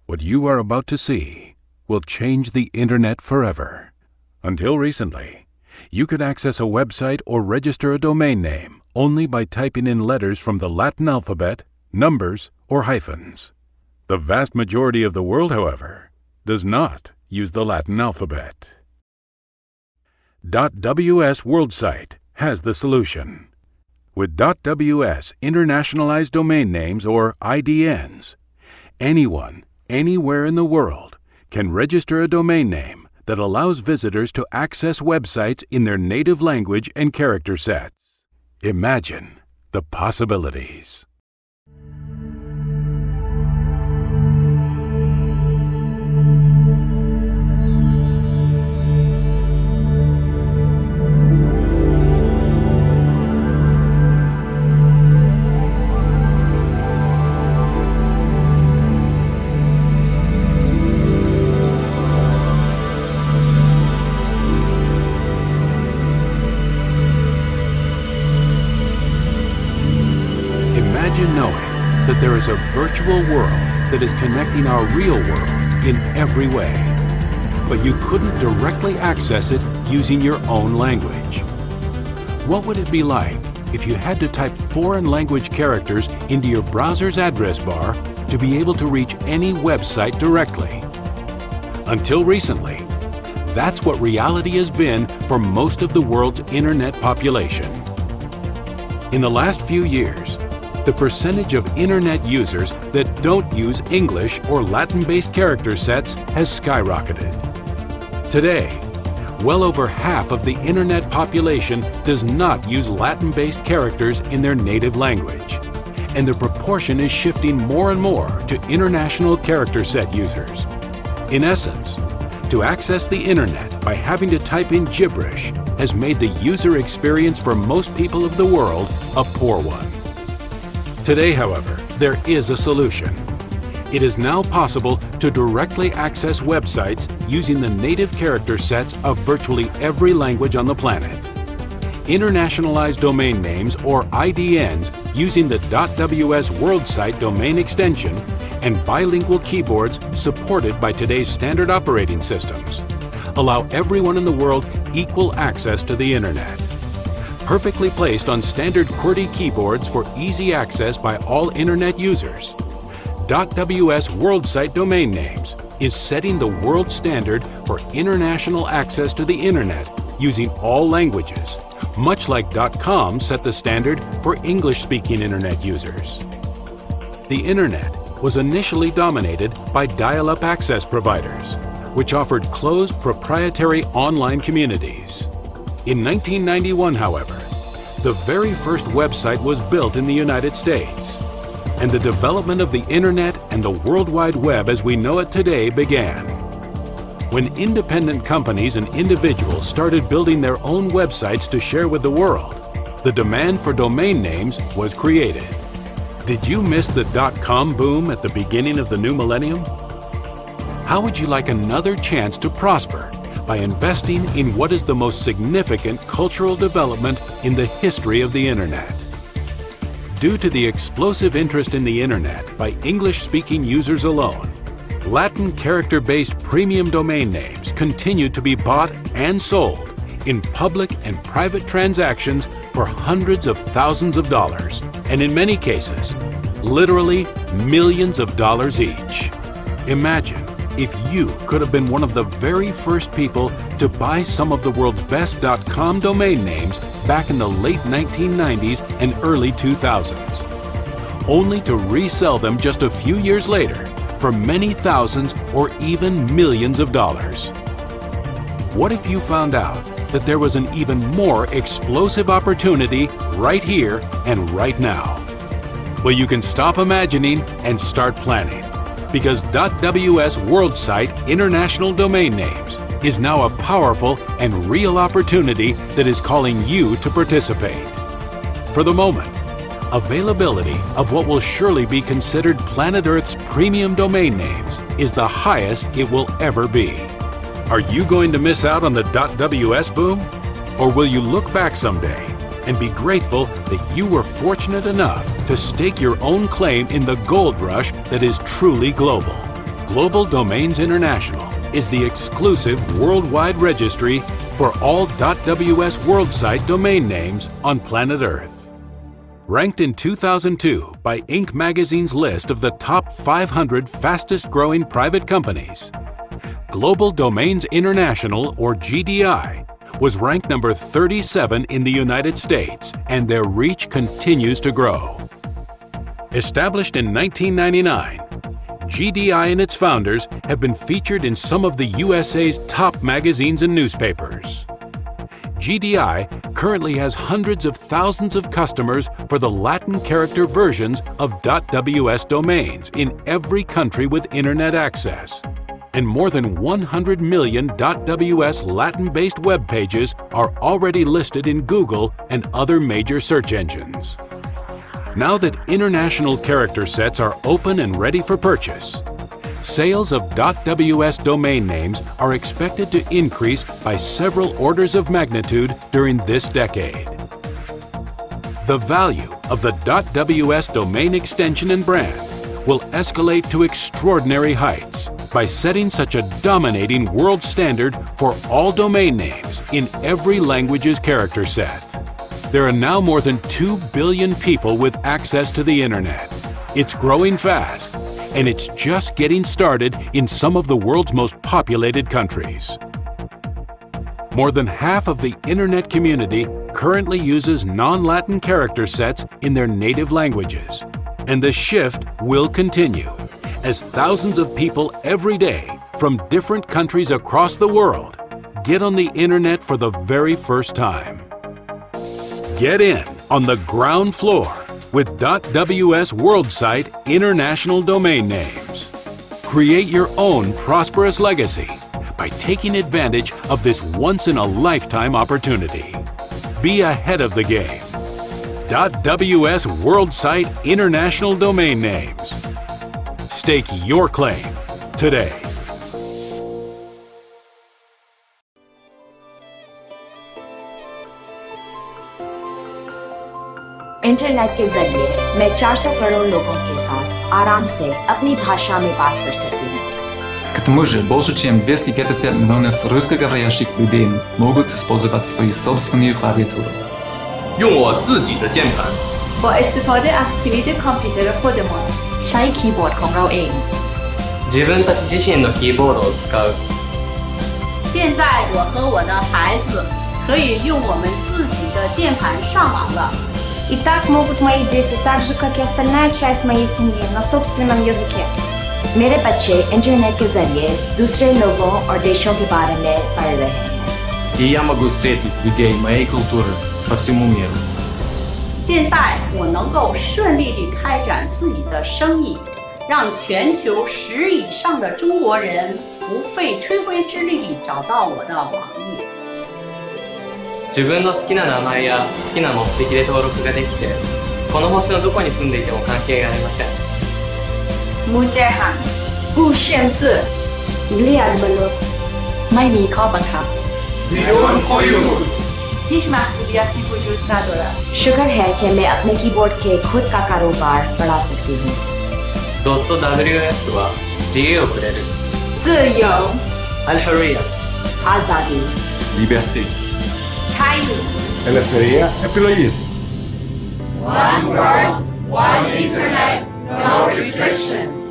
What you are about to see will change the internet forever. Until recently, you could access a website or register a domain name only by typing in letters from the Latin alphabet, numbers, or hyphens. The vast majority of the world, however, does not use the Latin alphabet. .ws worldsite has the solution. With .ws internationalized domain names, or IDNs, anyone, anywhere in the world can register a domain name that allows visitors to access websites in their native language and character sets. Imagine the possibilities. Imagine knowing that there is a virtual world that is connecting our real world in every way, but you couldn't directly access it using your own language. What would it be like if you had to type foreign language characters into your browser's address bar to be able to reach any website directly? Until recently, that's what reality has been for most of the world's internet population. In the last few years, the percentage of internet users that don't use English or Latin-based character sets has skyrocketed. Today, well over half of the internet population does not use Latin-based characters in their native language, and the proportion is shifting more and more to international character set users. In essence, to access the internet by having to type in gibberish has made the user experience for most people of the world a poor one. Today, however, there is a solution. It is now possible to directly access websites using the native character sets of virtually every language on the planet. Internationalized domain names, or IDNs, using the .ws worldsite domain extension and bilingual keyboards supported by today's standard operating systems allow everyone in the world equal access to the internet. Perfectly placed on standard QWERTY keyboards for easy access by all internet users, .ws worldsite domain names is setting the world standard for international access to the internet using all languages, much like .com set the standard for English-speaking internet users. The internet was initially dominated by dial-up access providers, which offered closed proprietary online communities. In 1991, however, the very first website was built in the United States, and the development of the internet and the World Wide Web as we know it today began. When independent companies and individuals started building their own websites to share with the world, the demand for domain names was created. Did you miss the .com boom at the beginning of the new millennium? How would you like another chance to prosper by investing in what is the most significant cultural development in the history of the internet? Due to the explosive interest in the internet by English-speaking users alone, Latin character-based premium domain names continue to be bought and sold in public and private transactions for hundreds of thousands of dollars, and in many cases, literally millions of dollars each. Imagine if you could have been one of the very first people to buy some of the world's best .com domain names back in the late 1990s and early 2000s, only to resell them just a few years later for many thousands or even millions of dollars. What if you found out that there was an even more explosive opportunity right here and right now? Well, you can stop imagining and start planning, because .ws worldsite international domain names is now a powerful and real opportunity that is calling you to participate. For the moment, availability of what will surely be considered planet Earth's premium domain names is the highest it will ever be. Are you going to miss out on the .ws boom? Or will you look back someday and be grateful that you were fortunate enough to stake your own claim in the gold rush that is truly global? Global Domains International is the exclusive worldwide registry for all .ws worldsite domain names on planet Earth. Ranked in 2002 by Inc. magazine's list of the top 500 fastest-growing private companies, Global Domains International, or GDI, was ranked number 37 in the United States, and their reach continues to grow. Established in 1999, GDI and its founders have been featured in some of the USA's top magazines and newspapers. GDI currently has hundreds of thousands of customers for the Latin character versions of .ws domains in every country with internet access, and more than 100 million .ws Latin-based web pages are already listed in Google and other major search engines. Now that international character sets are open and ready for purchase, sales of .ws domain names are expected to increase by several orders of magnitude during this decade. The value of the .ws domain extension and brand will escalate to extraordinary heights by setting such a dominating world standard for all domain names in every language's character set. There are now more than 2 billion people with access to the internet. It's growing fast, and it's just getting started in some of the world's most populated countries. More than half of the internet community currently uses non-Latin character sets in their native languages, and the shift will continue as thousands of people every day from different countries across the world get on the internet for the very first time. Get in on the ground floor with .ws worldsite international domain names. Create your own prosperous legacy by taking advantage of this once-in-a-lifetime opportunity. Be ahead of the game. .ws worldsite international domain names. Stake your claim today. Internet के जरिए मैं 400 करोड़ लोगों के साथ आराम से अपनी भाषा में बात कर सकती हूँ. К тому же, больше чем 250 миллионов русскоговорящих людей могут использовать свою собственную клавиатуру. 用我自己的键盘 با استفاده از کلید کامپیوتر خودمان ใช้คีย์บอร์ดของเราเอง 自分たち自身のキーボードを使う现在我和我的孩子可以用我们自己的键盘上网了 И так могут мои дети, так же, как и остальная часть моей семьи, на собственном языке. मेरे बच्चे इंटरनेट के जरिए दूसरे लोगों और देशों के बारे में पढ़ रहे हैं. И я могу встретить людей моей культуры по всему миру. 现在我能够顺利地开展自己的生意，让全球10以上的中国人不费吹灰之力地找到我的网域。 自分の好きな名前や好きな目的で登録ができて、この星のどこに住んでいても関係がありません。 मुझे हम 不限制 Liad balut. ไม่มีข้อบังคับ هیچ محدودیتی وجود ندارد. शुक्र है कि मैं अपने कीबोर्ड के खुद का कारोबार बढ़ा सकती हूँ. .ws は自由をくれる。自由 الحرية आजादी Liberté. 자유. Ελευθερία επιλογής. One world, one internet, no restrictions.